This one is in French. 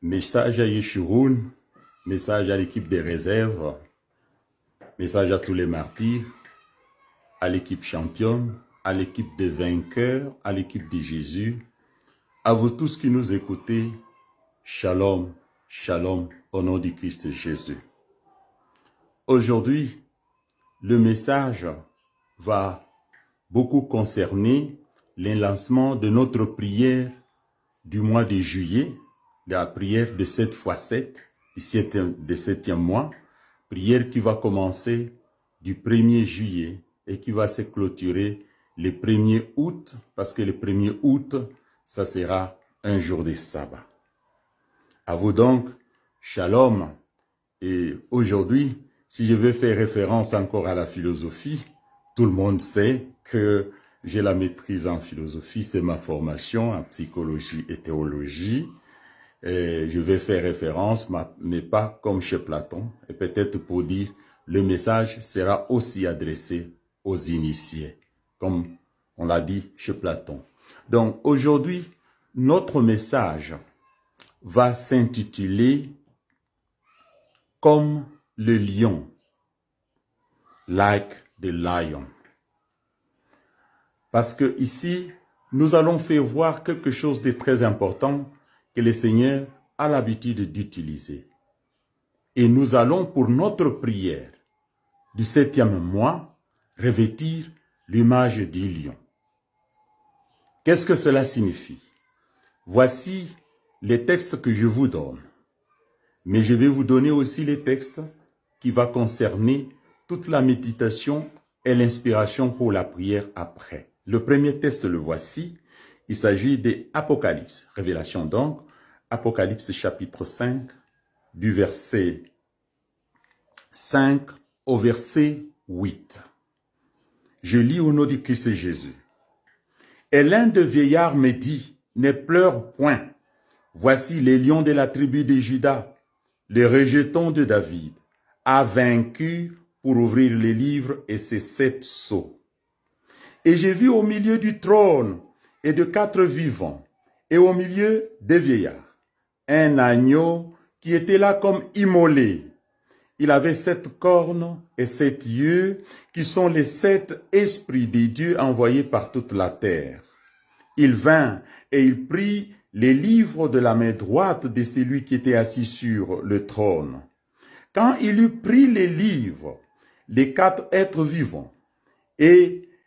Message à Yeshurun, message à l'équipe des réserves, message à tous les martyrs, à l'équipe championne, à l'équipe des vainqueurs, à l'équipe de Jésus, à vous tous qui nous écoutez, shalom, shalom au nom du Christ Jésus. Aujourd'hui, le message va beaucoup concerner le lancement de notre prière du mois de juillet, la prière de 7 x 7, du septième mois, prière qui va commencer du 1er juillet et qui va se clôturer le 1er août, parce que le 1er août, ça sera un jour de sabbat. À vous donc, shalom. Et aujourd'hui, si je veux faire référence encore à la philosophie, tout le monde sait que j'ai la maîtrise en philosophie, c'est ma formation en psychologie et théologie. Et je vais faire référence, mais pas comme chez Platon. Et peut-être pour dire, le message sera aussi adressé aux initiés, comme on l'a dit chez Platon. Donc aujourd'hui, notre message va s'intituler « Comme le lion », like the lion. Parce que ici, nous allons faire voir quelque chose de très important que le Seigneur a l'habitude d'utiliser. Et nous allons, pour notre prière du 7e mois, revêtir l'image du lion. Qu'est-ce que cela signifie? Voici les textes que je vous donne. Mais je vais vous donner aussi les textes qui vont concerner toute la méditation et l'inspiration pour la prière après. Le premier texte, le voici. Il s'agit de Apocalypse, Révélation donc, Apocalypse chapitre 5, du verset 5 au verset 8. Je lis au nom du Christ Jésus. Et l'un des vieillards me dit, ne pleure point. Voici les lions de la tribu de Juda, les rejetons de David, a vaincu pour ouvrir les livres et ses 7 sceaux. Et j'ai vu au milieu du trône et de 4 vivants, et au milieu des vieillards, un agneau qui était là comme immolé. Il avait 7 cornes et 7 yeux, qui sont les 7 esprits des dieux envoyés par toute la terre. Il vint et il prit les livres de la main droite de celui qui était assis sur le trône. Quand il eut pris les livres, les 4 êtres vivants et